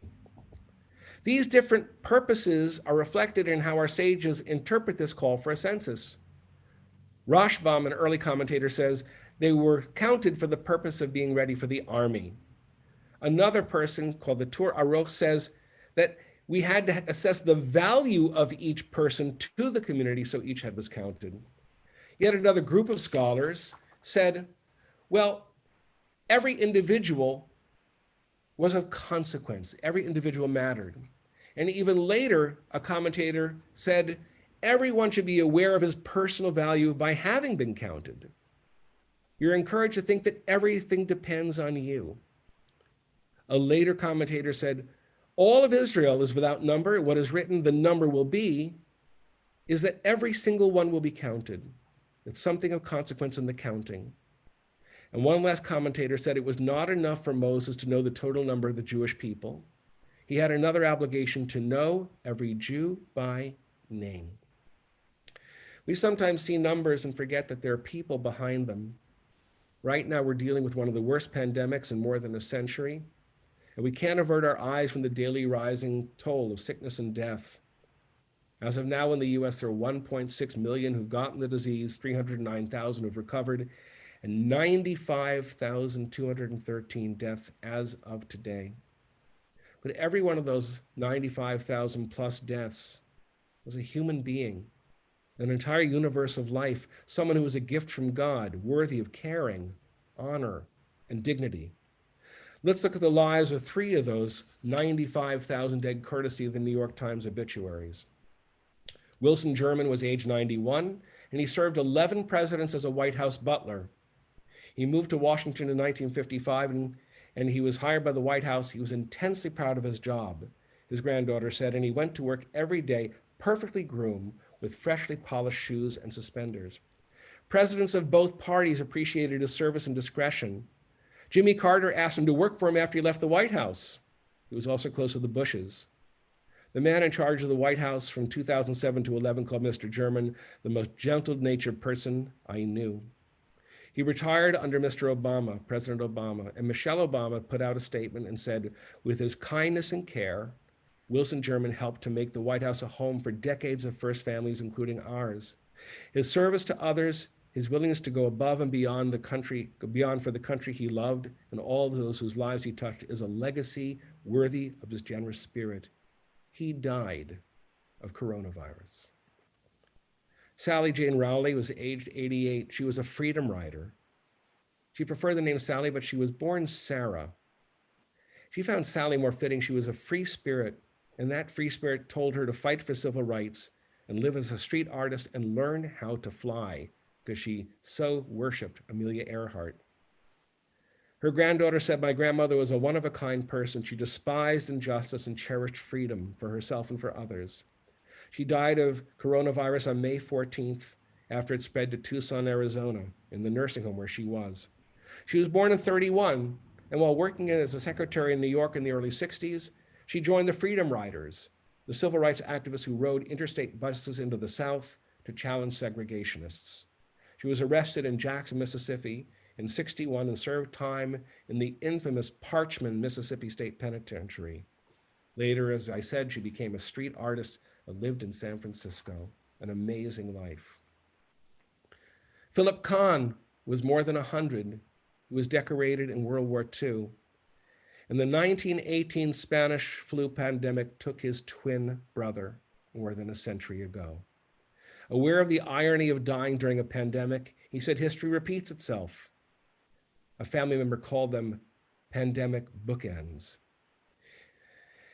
These different purposes are reflected in how our sages interpret this call for a census. Rashbam, an early commentator, says they were counted for the purpose of being ready for the army. Another person called the Tur Aroch says that we had to assess the value of each person to the community, so each head was counted. Yet another group of scholars said, well, every individual was of consequence. Every individual mattered. And even later, a commentator said, everyone should be aware of his personal value by having been counted. You're encouraged to think that everything depends on you. A later commentator said, all of Israel is without number. What is written, the number will be, is that every single one will be counted. It's something of consequence in the counting. And one last commentator said it was not enough for Moses to know the total number of the Jewish people. He had another obligation to know every Jew by name. We sometimes see numbers and forget that there are people behind them. Right now, we're dealing with one of the worst pandemics in more than a century, and we can't avert our eyes from the daily rising toll of sickness and death. As of now in the US, there are 1.6 million who've gotten the disease, 309,000 who've recovered, and 95,213 deaths as of today. But every one of those 95,000 plus deaths was a human being, an entire universe of life, someone who was a gift from God, worthy of caring, honor, and dignity. Let's look at the lives of 3 of those 95,000 dead courtesy of the New York Times obituaries. Wilson German was age 91, and he served 11 presidents as a White House butler. He moved to Washington in 1955, and he was hired by the White House. He was intensely proud of his job, his granddaughter said, and he went to work every day, perfectly groomed, with freshly polished shoes and suspenders. Presidents of both parties appreciated his service and discretion. Jimmy Carter asked him to work for him after he left the White House. He was also close to the Bushes. The man in charge of the White House from 2007 to 11 called Mr. German the most gentle-natured person I knew. He retired under Mr. Obama, President Obama, and Michelle Obama put out a statement and said, with his kindness and care, Wilson German helped to make the White House a home for decades of first families, including ours. His service to others, his willingness to go above and beyond for the country he loved and all those whose lives he touched is a legacy worthy of his generous spirit. He died of coronavirus. Sally Jane Rowley was aged 88. She was a freedom rider. She preferred the name Sally, but she was born Sarah. She found Sally more fitting. She was a free spirit, and that free spirit told her to fight for civil rights and live as a street artist and learn how to fly, because she so worshiped Amelia Earhart. Her granddaughter said, my grandmother was a one-of-a-kind person. She despised injustice and cherished freedom for herself and for others. She died of coronavirus on May 14th after it spread to Tucson, Arizona, in the nursing home where she was. She was born in 1931, and while working as a secretary in New York in the early 60s, she joined the Freedom Riders, the civil rights activists who rode interstate buses into the South to challenge segregationists. She was arrested in Jackson, Mississippi in 1961 and served time in the infamous Parchman, Mississippi State Penitentiary. Later, as I said, she became a street artist and lived in San Francisco, an amazing life. Philip Kahn was more than 100. He was decorated in World War II. And the 1918 Spanish flu pandemic took his twin brother more than a century ago. Aware of the irony of dying during a pandemic, he said history repeats itself. A family member called them pandemic bookends.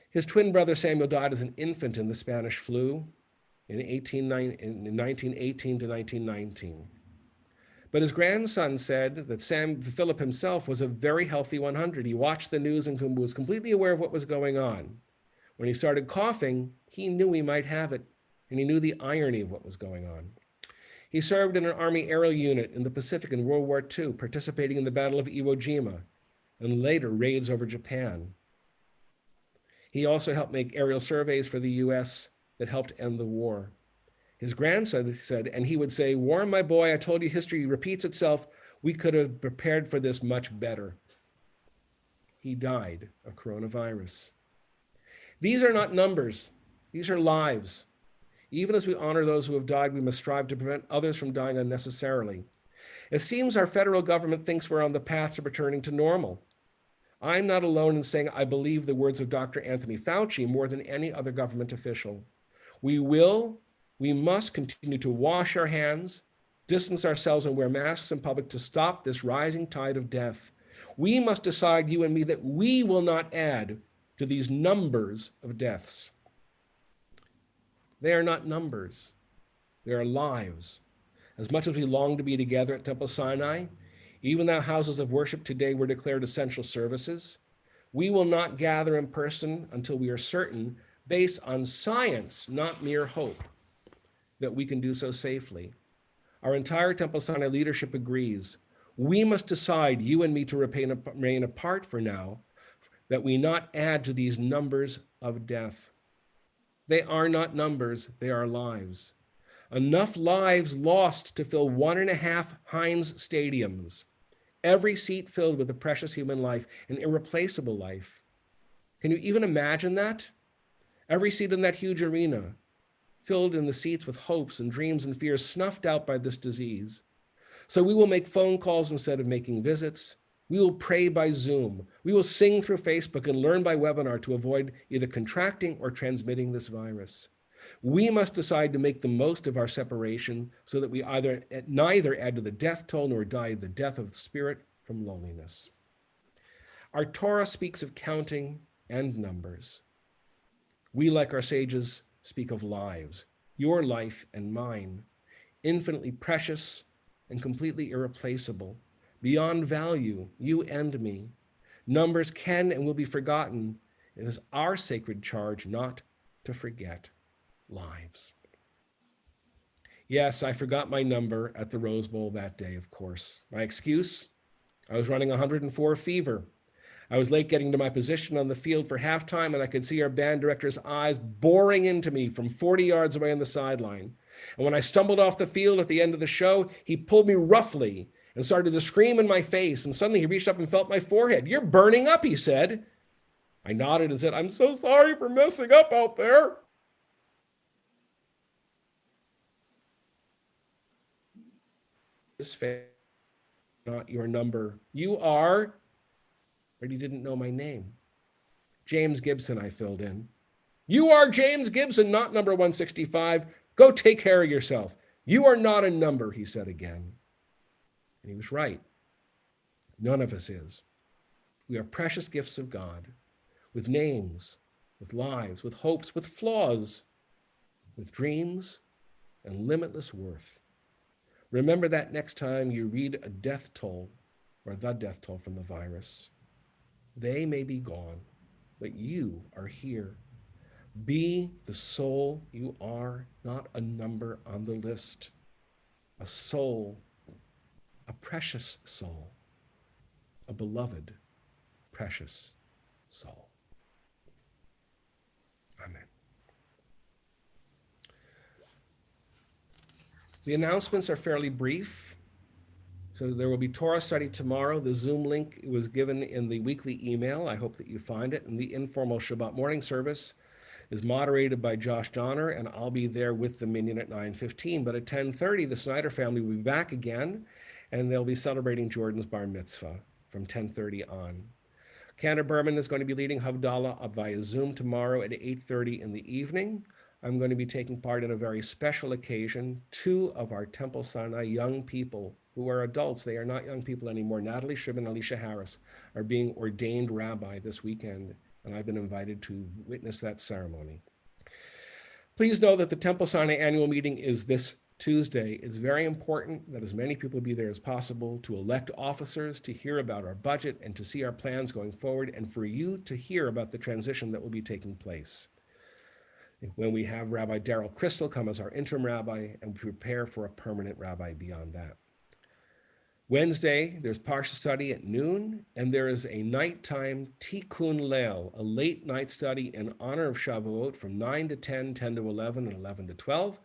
His twin brother Samuel died as an infant in the Spanish flu in 1918 to 1919. But his grandson said that Philip himself was a very healthy 100. He watched the news and was completely aware of what was going on. When he started coughing, he knew he might have it, and he knew the irony of what was going on. He served in an Army aerial unit in the Pacific in World War II, participating in the Battle of Iwo Jima, and later raids over Japan. He also helped make aerial surveys for the US that helped end the war. His grandson said, and he would say, Warren, my boy, I told you history repeats itself. We could have prepared for this much better. He died of coronavirus. These are not numbers. These are lives. Even as we honor those who have died, we must strive to prevent others from dying unnecessarily. It seems our federal government thinks we're on the path to returning to normal. I'm not alone in saying I believe the words of Dr. Anthony Fauci more than any other government official. We must continue to wash our hands, distance ourselves, and wear masks in public to stop this rising tide of death. We must decide, you and me, that we will not add to these numbers of deaths. They are not numbers. They are lives. As much as we long to be together at Temple Sinai, Even though houses of worship today were declared essential services, we will not gather in person until we are certain, based on science, not mere hope, that we can do so safely. Our entire Temple Sinai leadership agrees. We must decide, you and me, to remain apart for now, that we not add to these numbers of death. They are not numbers, they are lives. Enough lives lost to fill 1.5 Heinz stadiums. Every seat filled with a precious human life, an irreplaceable life. Can you even imagine that? Every seat in that huge arena, filled in the seats with hopes and dreams and fears snuffed out by this disease. So we will make phone calls instead of making visits. We will pray by Zoom. We will sing through Facebook and learn by webinar to avoid either contracting or transmitting this virus. We must decide to make the most of our separation so that we neither add to the death toll nor die the death of the spirit from loneliness. Our Torah speaks of counting and numbers. We, like our sages, speak of lives, your life and mine, infinitely precious and completely irreplaceable, beyond value, you and me. Numbers can and will be forgotten. It is our sacred charge not to forget lives. Yes, I forgot my number at the Rose Bowl that day, of course. My excuse? I was running 104 fever. I was late getting to my position on the field for halftime, and I could see our band director's eyes boring into me from 40 yards away on the sideline. And when I stumbled off the field at the end of the show, he pulled me roughly and started to scream in my face. And suddenly he reached up and felt my forehead. "You're burning up," he said. I nodded and said, "I'm so sorry for messing up out there." His face, not your number. You are, but he didn't know my name. James Gibson, I filled in. You are James Gibson, not number 165. Go take care of yourself. You are not a number, he said again. And he was right. None of us is. We are precious gifts of God, with names, with lives, with hopes, with flaws, with dreams and limitless worth. Remember that next time you read a death toll or the death toll from the virus. They may be gone, but you are here. Be the soul you are, not a number on the list. A soul, a precious soul, a beloved, precious soul. Amen. The announcements are fairly brief. So there will be Torah study tomorrow. The Zoom link was given in the weekly email. I hope that you find it. And the informal Shabbat morning service is moderated by Josh Donner, and I'll be there with the Minyan at 9:15. But at 10:30, the Snyder family will be back again, and they'll be celebrating Jordan's bar mitzvah from 10:30 on. Cantor Berman is going to be leading Havdalah via Zoom tomorrow at 8:30 in the evening. I'm going to be taking part in a very special occasion. 2 of our Temple Sinai young people who are adults, they are not young people anymore, Natalie Shib and Alicia Harris, are being ordained rabbi this weekend, and I've been invited to witness that ceremony. Please know that the Temple Sinai annual meeting is this Tuesday. It's very important that as many people be there as possible to elect officers, to hear about our budget, and to see our plans going forward, and for you to hear about the transition that will be taking place when we have Rabbi Daryl Crystal come as our interim rabbi and prepare for a permanent rabbi beyond that. Wednesday, there's Parsha study at noon, and there is a nighttime Tikkun Leil, a late night study in honor of Shavuot from 9 to 10, 10 to 11, and 11 to 12.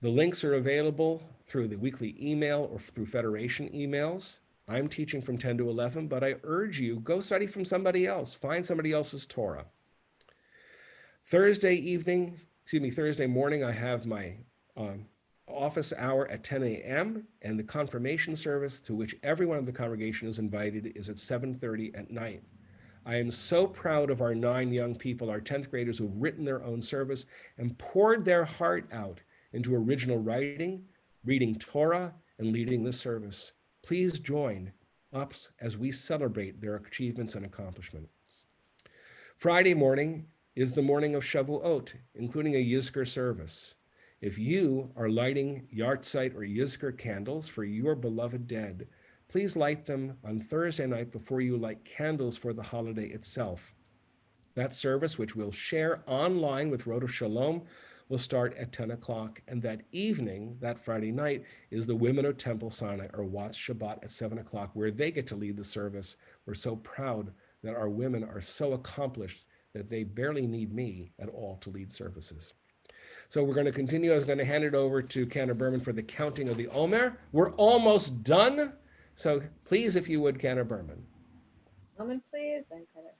The links are available through the weekly email or through Federation emails. I'm teaching from 10 to 11, but I urge you, go study from somebody else. Find somebody else's Torah. Thursday morning, I have my office hour at 10 a.m. and the confirmation service, to which everyone in the congregation is invited, is at 7:30 at night. I am so proud of our 9 young people, our 10th graders, who've written their own service and poured their heart out into original writing, reading Torah, and leading the service. Please join us as we celebrate their achievements and accomplishments. Friday morning is the morning of Shavuot, including a Yizkor service. If you are lighting Yartzeit or Yizkor candles for your beloved dead, please light them on Thursday night before you light candles for the holiday itself. That service, which we'll share online with Road of Shalom, will start at 10 o'clock. And that evening, that Friday night, is the Women of Temple Sinai, or Watts Shabbat, at 7 o'clock, where they get to lead the service. We're so proud that our women are so accomplished that they barely need me at all to lead services. So we're going to continue. I was going to hand it over to Cantor Berman for the counting of the Omer. We're almost done. So please, if you would, Cantor Berman. Moment, please. I'm going to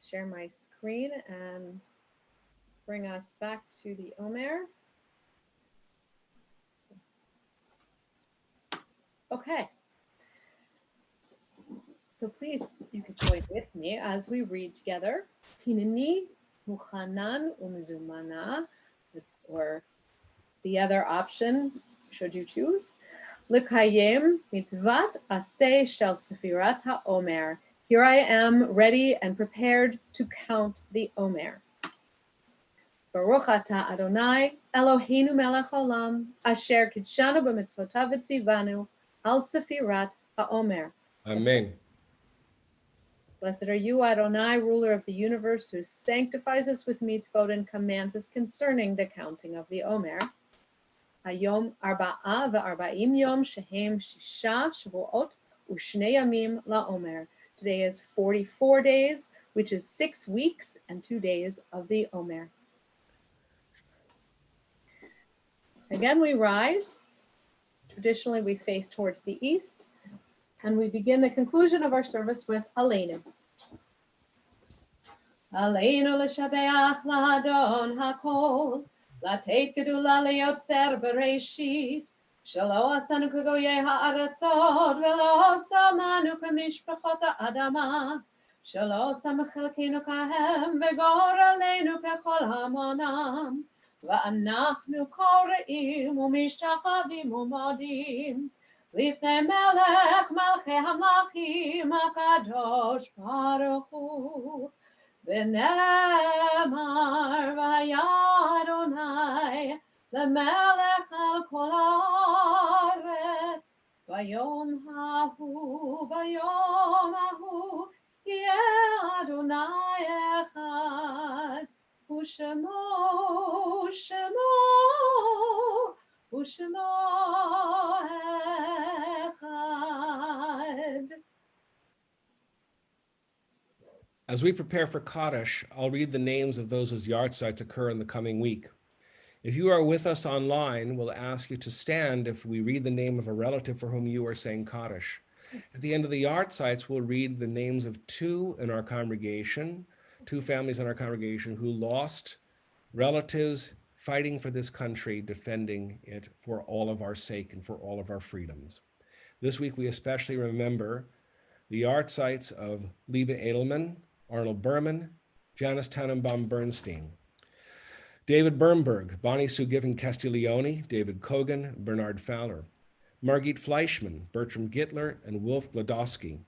share my screen and bring us back to the Omer. Okay. So please, you can join with me as we read together. Hineni muchanan umizumana, or the other option, should you choose. L'kayem mitzvat aseh shel sefirat haomer. Here I am, ready and prepared to count the Omer. Baruch atah Adonai Eloheinu melech haolam, asher kidshanu b'mitzvotav v'tzivanu al sefirat haomer. Amen. Blessed are you, Adonai, ruler of the universe, who sanctifies us with mitzvot and commands us concerning the counting of the Omer. Hayom arba'a ve'arba'im yom shehem shisha shavuot u'shnei yamim la'omer. Today is 44 days, which is 6 weeks and 2 days of the Omer. Again, we rise. Traditionally, we face towards the east. And we begin the conclusion of our service with Aleinu. Aleinu l'shabeach la'adon hakol, la'teit gedula liotzer bereshit, shelo asanu k'goyei ha'aratzot, velo samanu k'mishpachot ha'adama, shelo samachelkenu kahem, v'goralenu k'chol hamonam, va'anachnu kore'im u'mishtachavim u'modim, Lifnei melech melchei hamlachim hakadosh baruch hu, v'nemar v'haya Adonai lemelech al kol haaretz, v'yom hahu yeh Adonai echad, u'shemo echad. As we prepare for Kaddish, I'll read the names of those whose yahrzeits occur in the coming week. If you are with us online, we'll ask you to stand if we read the name of a relative for whom you are saying Kaddish. At the end of the yahrzeits, we'll read the names of two families in our congregation who lost relatives fighting for this country, defending it for all of our sake and for all of our freedoms. This week, we especially remember the yahrzeits of Liebe Edelman, Arnold Berman, Janice Tannenbaum Bernstein, David Bernberg, Bonnie Sue Giffen Castiglione, David Kogan, Bernard Fowler, Margit Fleischman, Bertram Gittler, and Wolf Glodowski,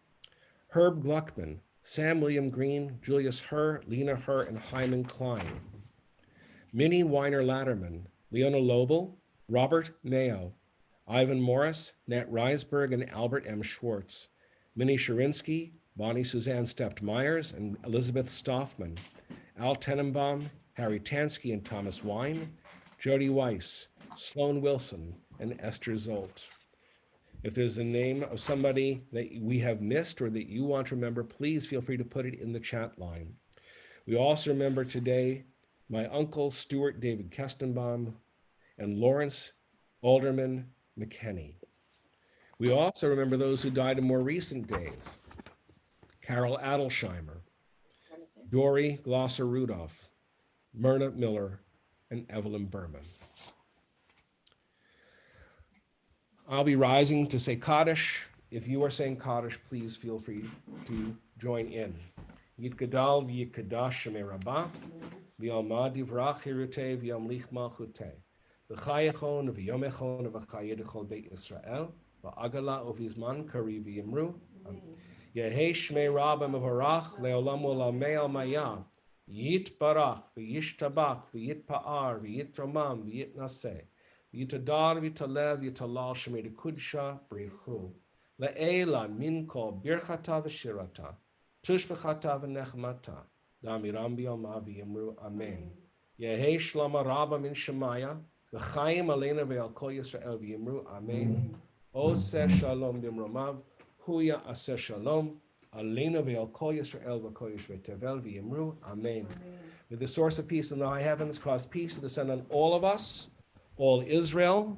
Herb Gluckman, Sam William Green, Julius Herr, Lena Herr, and Hyman Klein, Minnie Weiner Latterman, Leona Lobel, Robert Mayo, Ivan Morris, Nat Reisberg, and Albert M. Schwartz, Minnie Sherinsky, Bonnie Suzanne Stept-Myers, and Elizabeth Stoffman, Al Tenenbaum, Harry Tansky, and Thomas Wine, Jody Weiss, Sloan Wilson, and Esther Zolt. If there's a name of somebody that we have missed or that you want to remember, please feel free to put it in the chat line. We also remember today my uncle, Stuart David Kestenbaum, and Lawrence Alderman McKenney. We also remember those who died in more recent days. Carol Adelsheimer, Dory Glosser Rudolph, Myrna Miller, and Evelyn Berman. I'll be rising to say Kaddish. If you are saying Kaddish, please feel free to join in. Yit Gadal v'yit Kadash Shemei Rabbah, v'yalmad divrach hirutei v'yamlich malchutei, v'chayachon v'yomechon v'chayedechol Beit Yisrael, v'agala uvizman kari v'yimru. Yehei Shmei Rabbah mevarach leolam olamei al maya, yit barach v'yishtabach v'yit pa'ar v'yit romam v'yit naseh, v'yitadar v'yitalev v'yitalal Shemei dekudsha brichu. Le'ela min kol birchata v'shirata, tushbechata v'nechmata, damiram b'yoma v'yimru amen. Yehi shlama rabba min shemaya, v'chayim aleinu ve'al kol Yisrael v'yimru amen. Oseh shalom b'mromav, huya aseh shalom, aleinu ve'al kol Yisrael v'kol Yishvei tevel v'yimru amen. May the source of peace in the high heavens cause peace to descend on all of us, all Israel,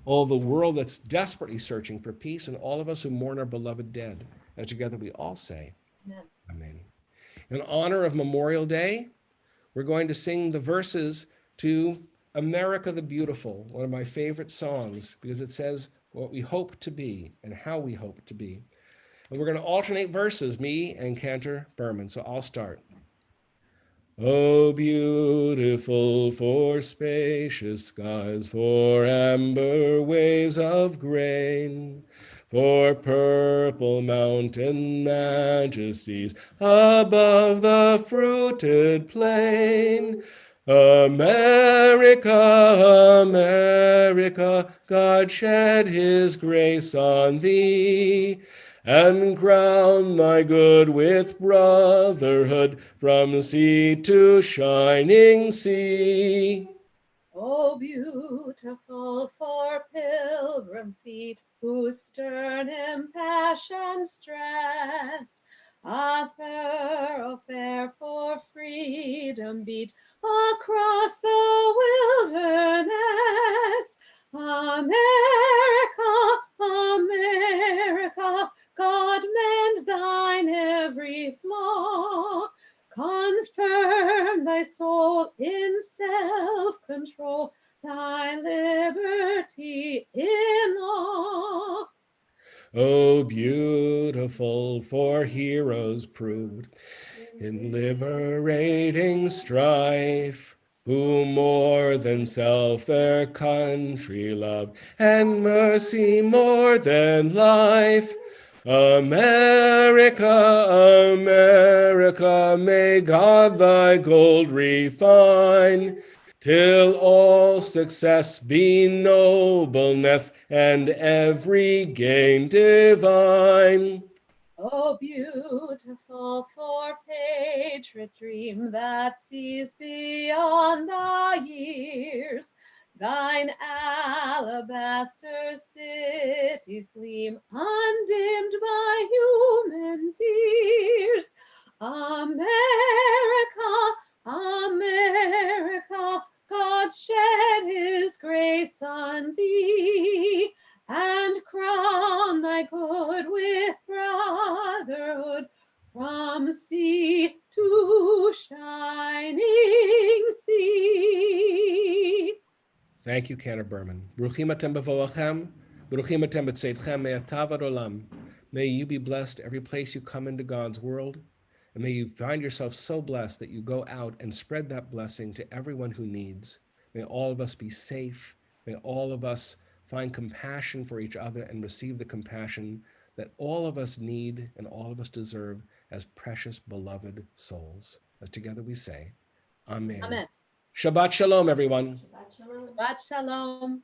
all the world that's desperately searching for peace, and all of us who mourn our beloved dead. And together we all say, Amen. Amen. In honor of Memorial Day, we're going to sing the verses to America the Beautiful, one of my favorite songs, because it says what we hope to be and how we hope to be. And we're going to alternate verses, me and Cantor Berman. So I'll start. Oh, beautiful for spacious skies, for amber waves of grain, for purple mountain majesties above the fruited plain. America, America, God shed his grace on thee, and crown thy good with brotherhood from sea to shining sea. Oh, beautiful for pilgrim feet whose stern impassioned stress a thoroughfare for freedom beat across the wilderness. America, America, God mend thine every flaw. Confirm thy soul in self-control, thy liberty in law. Oh, beautiful for heroes proved in liberating strife, who more than self their country loved, and mercy more than life. America, America, may God thy gold refine, till all success be nobleness and every gain divine. Oh, beautiful for patriot dream that sees beyond the years, thine alabaster cities gleam undimmed by human tears. America, America, God shed his grace on thee, and crown thy good with brotherhood from sea to shining sea. Thank you, Cantor Berman. Bruchim atem b'voachem, bruchim atem b'tzeitchem, me'atav ad olam. May you be blessed every place you come into God's world, and may you find yourself so blessed that you go out and spread that blessing to everyone who needs. May all of us be safe. May all of us find compassion for each other and receive the compassion that all of us need and all of us deserve as precious, beloved souls. As together we say, Amen. Amen. Shabbat Shalom, everyone. Shabbat shalom.